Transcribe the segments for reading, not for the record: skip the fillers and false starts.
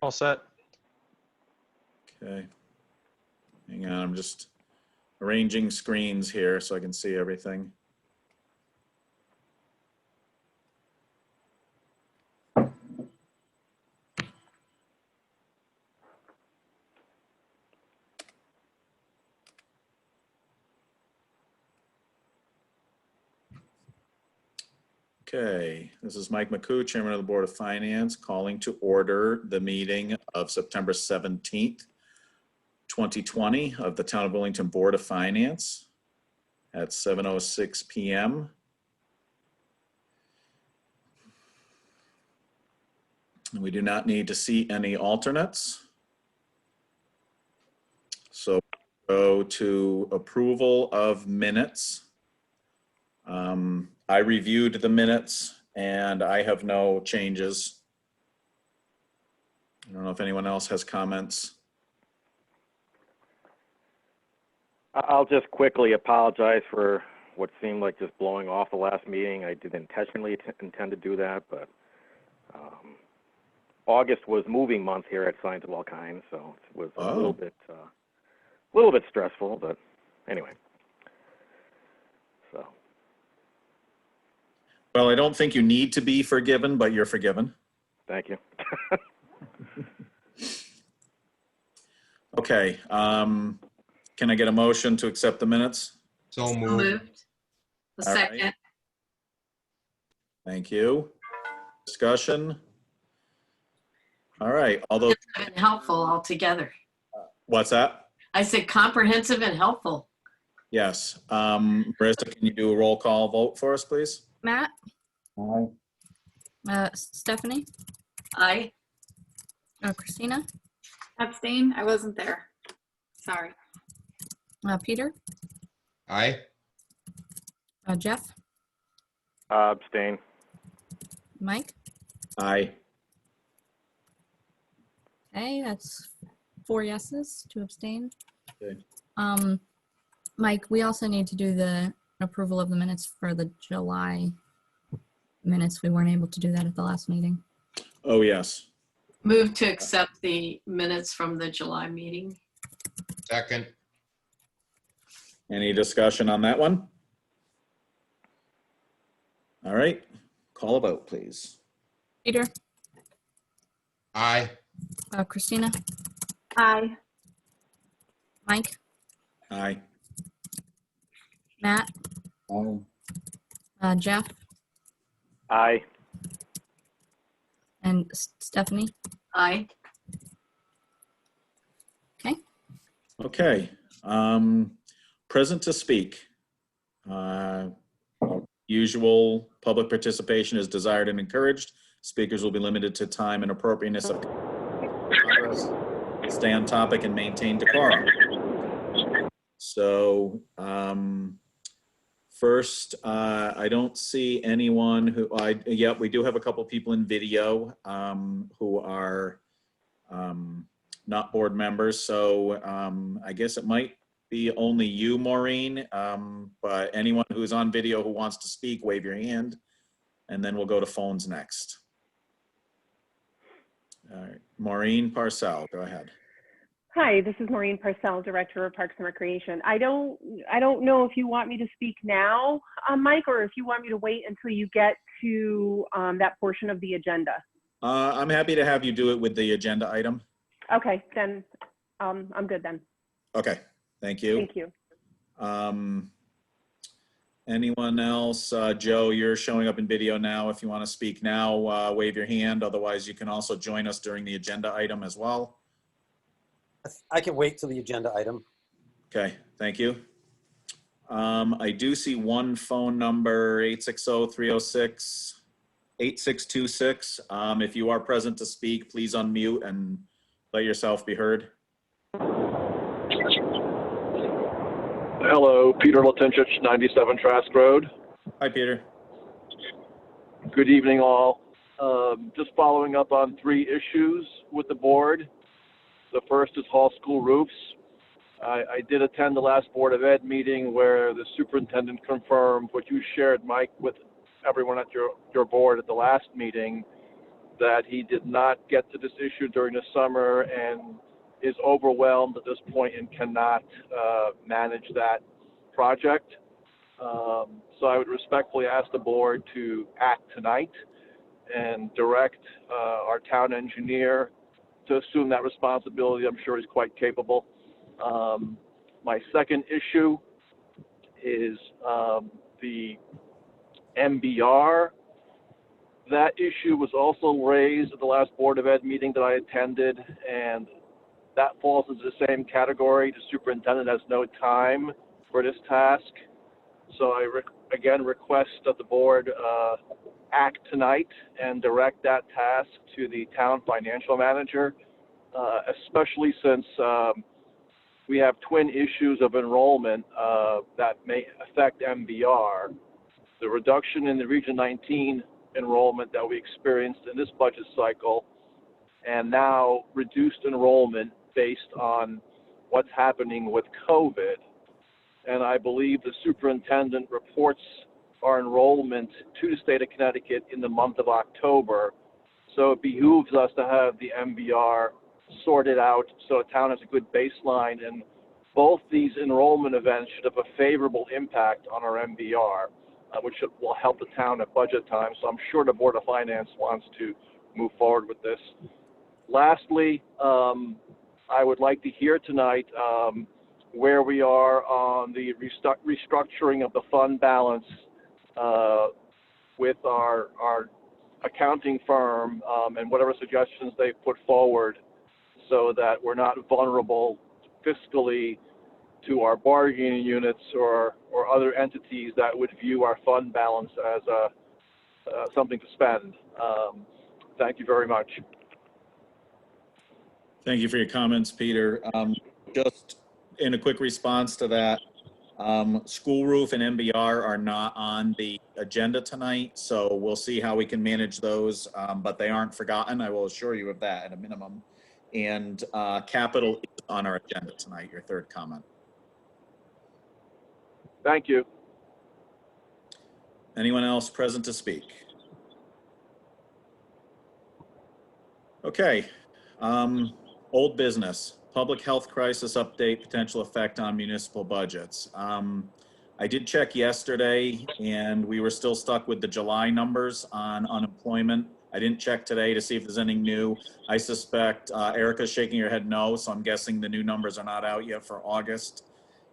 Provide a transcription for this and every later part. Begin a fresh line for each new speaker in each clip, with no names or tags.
All set.
Okay. Hang on, I'm just arranging screens here so I can see everything. Okay, this is Mike McCoo, Chairman of the Board of Finance, calling to order the meeting of September 17th, 2020 of the Town of Willington Board of Finance at 7:06 p.m. We do not need to see any alternates. So go to approval of minutes. I reviewed the minutes and I have no changes. I don't know if anyone else has comments.
I'll just quickly apologize for what seemed like just blowing off the last meeting. I didn't intentionally intend to do that, but August was moving month here at Signs of All Kinds, so it was a little bit stressful, but anyway. So.
Well, I don't think you need to be forgiven, but you're forgiven.
Thank you.
Okay. Can I get a motion to accept the minutes?
So moved.
A
All
second.
right. Thank you. Discussion? All right. Although,
And helpful altogether.
what's that?
I said comprehensive and helpful.
Yes. Marissa, can you do a roll call vote for us, please?
Matt,
Aye.
Stephanie,
Aye.
Christina,
Abstain. I wasn't there. Sorry.
Peter,
Aye.
Jeff,
Abstain.
Mike.
Aye.
Okay, that's 4 yeses, 2 abstain.
Okay.
Mike, we also need to do the approval of the minutes for the July minutes. We weren't able to do that at the last meeting.
Oh, yes.
Move to accept the minutes from the July meeting.
Second.
Any discussion on that one? All right. Call a vote, please.
Peter,
Aye.
Christina,
Aye.
Mike,
Aye.
Matt, Jeff,
Aye.
and Stephanie.
Aye.
Okay.
Okay. Present to speak. Usual public participation is desired and encouraged. Speakers will be limited to time and appropriateness of progress. Stay on topic and maintain decorum. So first, I don't see anyone who, we do have a couple people in video who are not board members. So I guess it might be only you, Maureen, but anyone who's on video who wants to speak, wave your hand, and then we'll go to phones next. All right, Maureen Parcell, go ahead.
Hi, this is Maureen Parcell, Director of Parks and Recreation. I don't know if you want me to speak now, Mike, or if you want me to wait until you get to that portion of the agenda.
I'm happy to have you do it with the agenda item.
Okay, then I'm good then.
Okay, thank you.
Thank you.
Anyone else? Joe, you're showing up in video now. If you want to speak now, wave your hand. Otherwise, you can also join us during the agenda item as well.
I can wait till the agenda item.
Okay, thank you. I do see one phone number, 860-306-8626. If you are present to speak, please unmute and let yourself be heard.
Hello, Peter Latentich, 97 Trask Road.
Hi, Peter.
Good evening, all. Just following up on 3 issues with the board. The first is hall school roofs. I did attend the last Board of Ed meeting where the superintendent confirmed what you shared, Mike, with everyone at your board at the last meeting, that he did not get to this issue during the summer and is overwhelmed at this point and cannot manage that project. So I would respectfully ask the board to act tonight and direct our town engineer to assume that responsibility. I'm sure he's quite capable. My second issue is the MBR. That issue was also raised at the last Board of Ed meeting that I attended, and that falls into the same category. The superintendent has no time for this task. So I again request that the board act tonight and direct that task to the town financial manager, especially since we have twin issues of enrollment that may affect MBR. The reduction in the Region 19 enrollment that we experienced in this budget cycle, and now reduced enrollment based on what's happening with COVID. And I believe the superintendent reports our enrollment to the state of Connecticut in the month of October. So it behooves us to have the MBR sorted out so the town has a good baseline, and both these enrollment events should have a favorable impact on our MBR, which will help the town at budget time. So I'm sure the Board of Finance wants to move forward with this. Lastly, I would like to hear tonight where we are on the restructuring of the fund balance with our accounting firm and whatever suggestions they put forward, so that we're not vulnerable fiscally to our bargaining units or other entities that would view our fund balance as something to spend. Thank you very much.
Thank you for your comments, Peter. Just in a quick response to that, school roof and MBR are not on the agenda tonight, so we'll see how we can manage those, but they aren't forgotten. I will assure you of that at a minimum. And capital is on our agenda tonight, your third comment.
Thank you.
Anyone else present to speak? Okay. Old business, public health crisis update, potential effect on municipal budgets. I did check yesterday and we were still stuck with the July numbers on unemployment. I didn't check today to see if there's anything new. I suspect Erica's shaking her head no, so I'm guessing the new numbers are not out yet for August.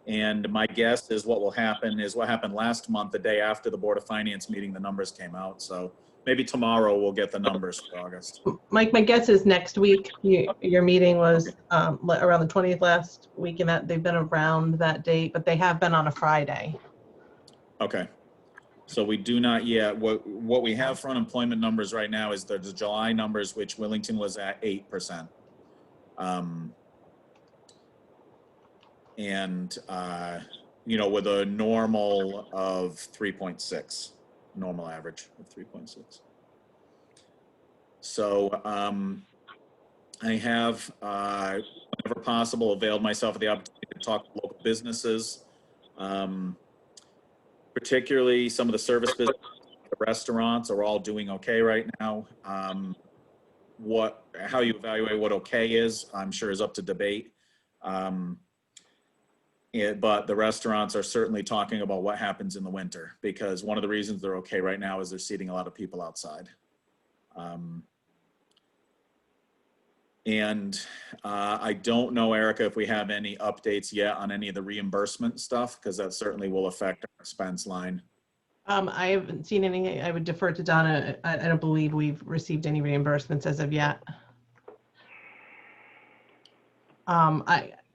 And my guess is what will happen is what happened last month, the day after the Board of Finance meeting, the numbers came out. So maybe tomorrow we'll get the numbers for August.
Mike, my guess is next week. Your meeting was around the 20th last week, and that they've been around that date, but they have been on a Friday. Okay.
So we do not yet. What we have for unemployment numbers right now is the July numbers, which Willington was at 8%. You know, with a normal of 3.6, normal average of 3.6. So I have, whenever possible, availed myself of the opportunity to talk to local businesses, particularly some of the service businesses, the restaurants are all doing okay right now. How you evaluate what okay is, I'm sure is up to debate. But the restaurants are certainly talking about what happens in the winter, because one of the reasons they're okay right now is they're seating a lot of people outside. I don't know, Erica, if we have any updates yet on any of the reimbursement stuff, because that certainly will affect our expense line.
I haven't seen any. I would defer to Donna. I don't believe we've received any reimbursements as of yet.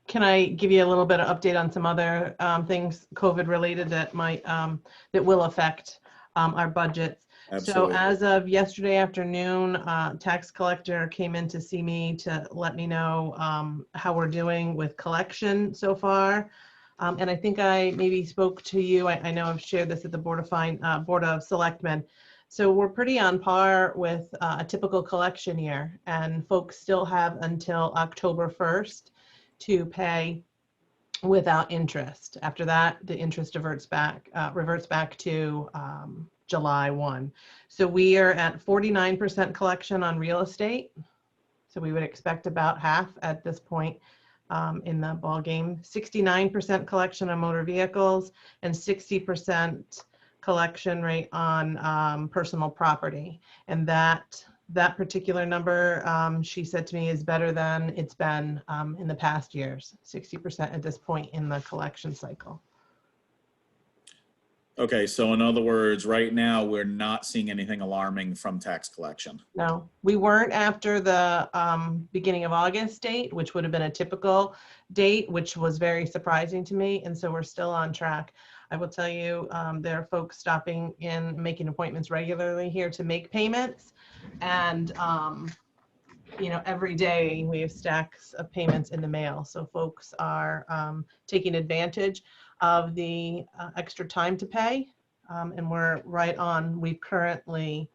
Can I give you a little bit of update on some other things COVID related that might that will affect our budgets? Absolutely. So as of yesterday afternoon, tax collector came in to see me to let me know how we're doing with collection so far. And I think I maybe spoke to you. I know I've shared this at the Board of Selectmen. So we're pretty on par with a typical collection year, and folks still have until October 1st to pay without interest. After that, the interest reverts back to July 1. So we are at 49% collection on real estate. So we would expect about half at this point in the ball game. 69% collection on motor vehicles and 60% collection rate on personal property. And that particular number, she said to me, is better than it's been in the past years. 60% at this point in the collection cycle.
Okay, so in other words, right now, we're not seeing anything alarming from tax collection.
No, we weren't after the beginning of August date, which would have been a typical date, which was very surprising to me. And so we're still on track. I will tell you, there are folks stopping in, making appointments regularly here to make payments. And, you know, every day we have stacks of payments in the mail. So folks are taking advantage of the extra time to pay. And we're right on. We currently,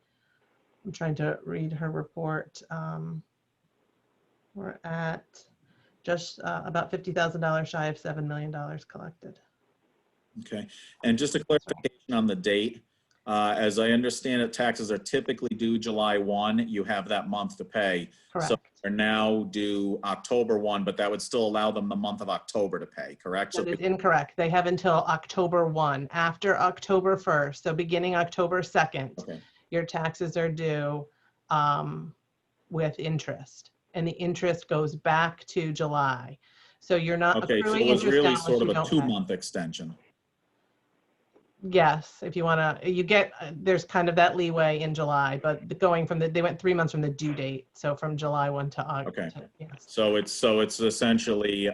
I'm trying to read her report. We're at just about $50,000 shy of $7 million collected.
Okay, and just a clarification on the date. As I understand it, taxes are typically due July 1. You have that month to pay.
Correct.
So they're now due October 1, but that would still allow them the month of October to pay, correct? So
That is incorrect. They have until October 1. After October 1st, so beginning October 2nd,
okay.
your taxes are due with interest. And the interest goes back to July. So you're not
Okay, so
accruing
it was
interest now
really
unless
sort of
you
a
don't pay.
2-month extension.
Yes, if you want to, you get, there's kind of that leeway in July, but going from they went 3 months from the due date. So from July 1 to August.
Okay.
Yes.
So it's essentially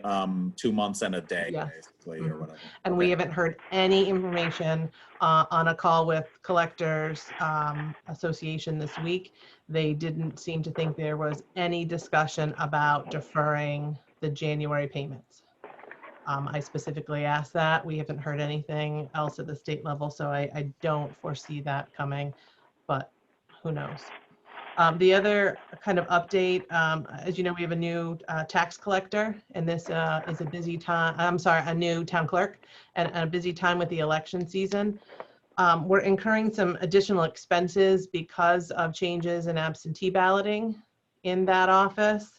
2 months and a day,
Yeah.
basically, or whatever.
And we haven't heard any information on a call with Collectors Association this week. They didn't seem to think there was any discussion about deferring the January payments. I specifically asked that. We haven't heard anything else at the state level, so I don't foresee that coming, but who knows? The other kind of update, as you know, we have a new tax collector, and this is a busy time. I'm sorry, a new town clerk, and a busy time with the election season. We're incurring some additional expenses because of changes in absentee balloting in that office.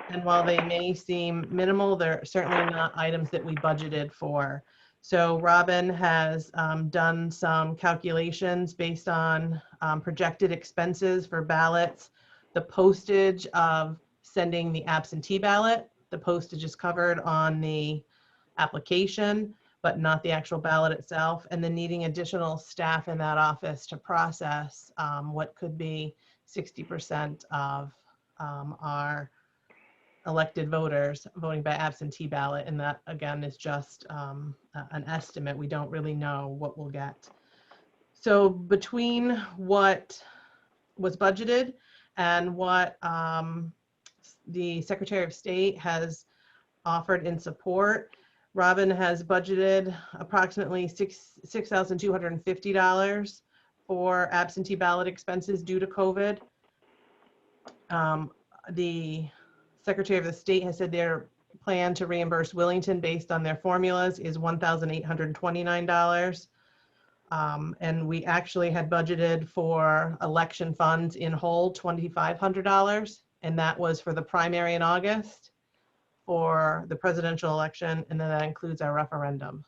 And while they may seem minimal, they're certainly not items that we budgeted for. So Robin has done some calculations based on projected expenses for ballots, the postage of sending the absentee ballot. The postage is covered on the application, but not the actual ballot itself. And then needing additional staff in that office to process what could be 60% of our elected voters voting by absentee ballot. And that, again, is just an estimate. We don't really know what we'll get. So between what was budgeted and what the Secretary of State has offered in support, Robin has budgeted approximately $6,250 for absentee ballot expenses due to COVID. The Secretary of the State has said their plan to reimburse Willington based on their formulas is $1,829. And we actually had budgeted for election funds in whole $2,500. And that was for the primary in August, for the presidential election, and then that includes our referendum.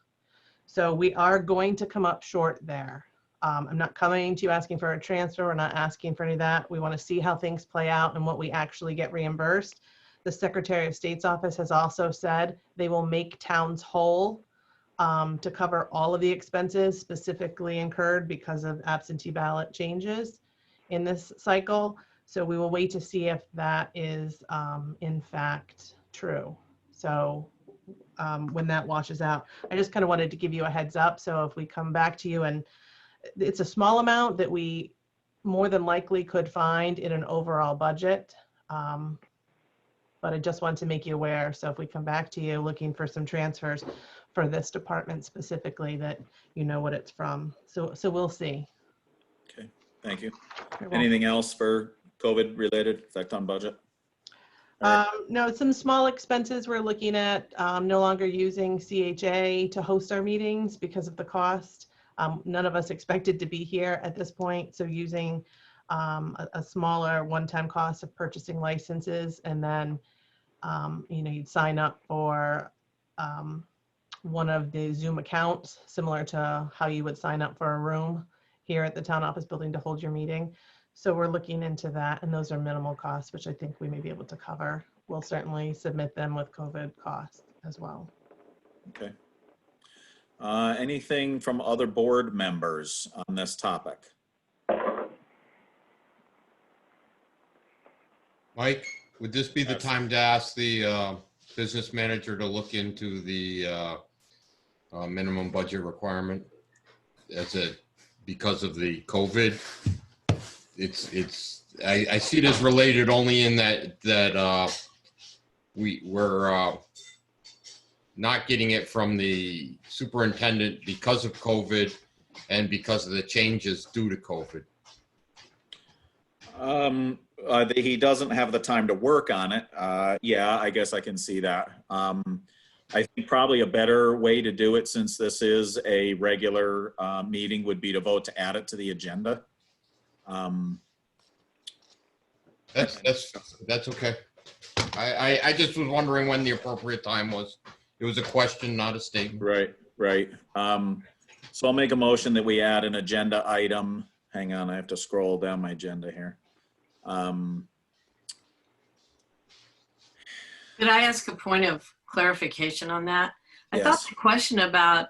So we are going to come up short there. I'm not coming to you asking for a transfer. We're not asking for any of that. We want to see how things play out and what we actually get reimbursed. The Secretary of State's office has also said they will make towns whole to cover all of the expenses specifically incurred because of absentee ballot changes in this cycle. So we will wait to see if that is in fact true. So when that washes out, I just kind of wanted to give you a heads up. So if we come back to you, and it's a small amount that we more than likely could find in an overall budget. But I just want to make you aware. So if we come back to you looking for some transfers for this department specifically, that you know what it's from. So we'll see.
Okay, thank you.
You're welcome.
Anything else for COVID related effect on budget?
No, some small expenses we're looking at, no longer using CHA to host our meetings because of the cost. None of us expected to be here at this point, so using a smaller one-time cost of purchasing licenses, and then you'd sign up for one of the Zoom accounts, similar to how you would sign up for a room here at the town office building to hold your meeting. So we're looking into that, and those are minimal costs, which I think we may be able to cover. We'll certainly submit them with COVID costs as well.
Okay. Anything from other board members on this topic?
Mike, would this be the
Yes.
time to ask the business manager to look into the minimum budget requirement? Because of the COVID, I see it as related only in that we're not getting it from the superintendent because of COVID and because of the changes due to COVID.
He doesn't have the time to work on it. Yeah, I guess I can see that. I think probably a better way to do it, since this is a regular meeting, would be to vote to add it to the agenda.
That's okay. I just was wondering when the appropriate time was. It was a question, not a statement.
Right. So I'll make a motion that we add an agenda item. Hang on, I have to scroll down my agenda here.
Could I ask a point of clarification on that? I thought
Yes.
the question about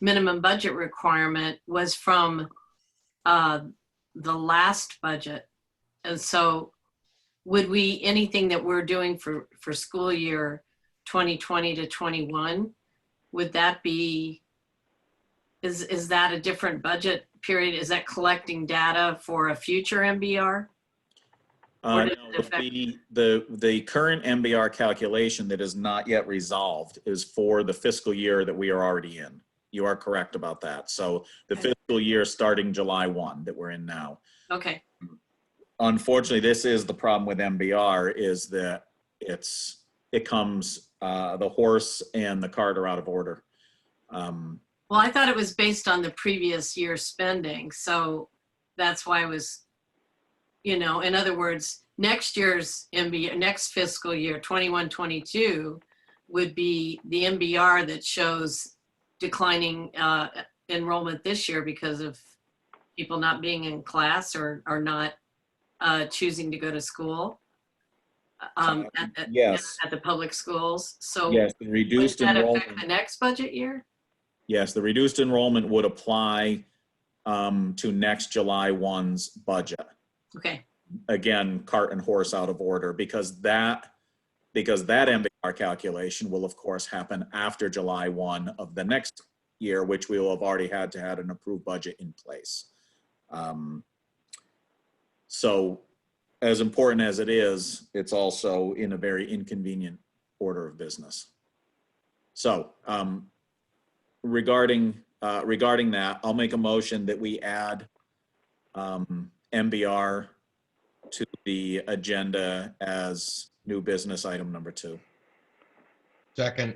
minimum budget requirement was from the last budget. And so would anything that we're doing for school year 2020 to 21, would that be, is that a different budget period? Is that collecting data for a future MBR?
No, the current MBR calculation that is not yet resolved is for the fiscal year that we are already in. You are correct about that. So the fiscal year starting July 1 that we're in now.
Okay.
Unfortunately, this is the problem with MBR, is that it comes, the horse and the cart are out of order.
Well, I thought it was based on the previous year's spending. So that's why I was, in other words, next year's MBR, next fiscal year, 21-22, would be the MBR that shows declining enrollment this year because of people not being in class or not choosing to go to school
Yes.
at the public schools. So
Yes, the reduced
would that affect
enrollment.
the next budget year?
Yes, the reduced enrollment would apply to next July 1's budget.
Okay.
Again, cart and horse out of order, because that MBR calculation will of course happen after July 1 of the next year, which we will have already had to have an approved budget in place. So as important as it is, it's also in a very inconvenient order of business. So regarding that, I'll make a motion that we add MBR to the agenda as new business item number 2.
Second.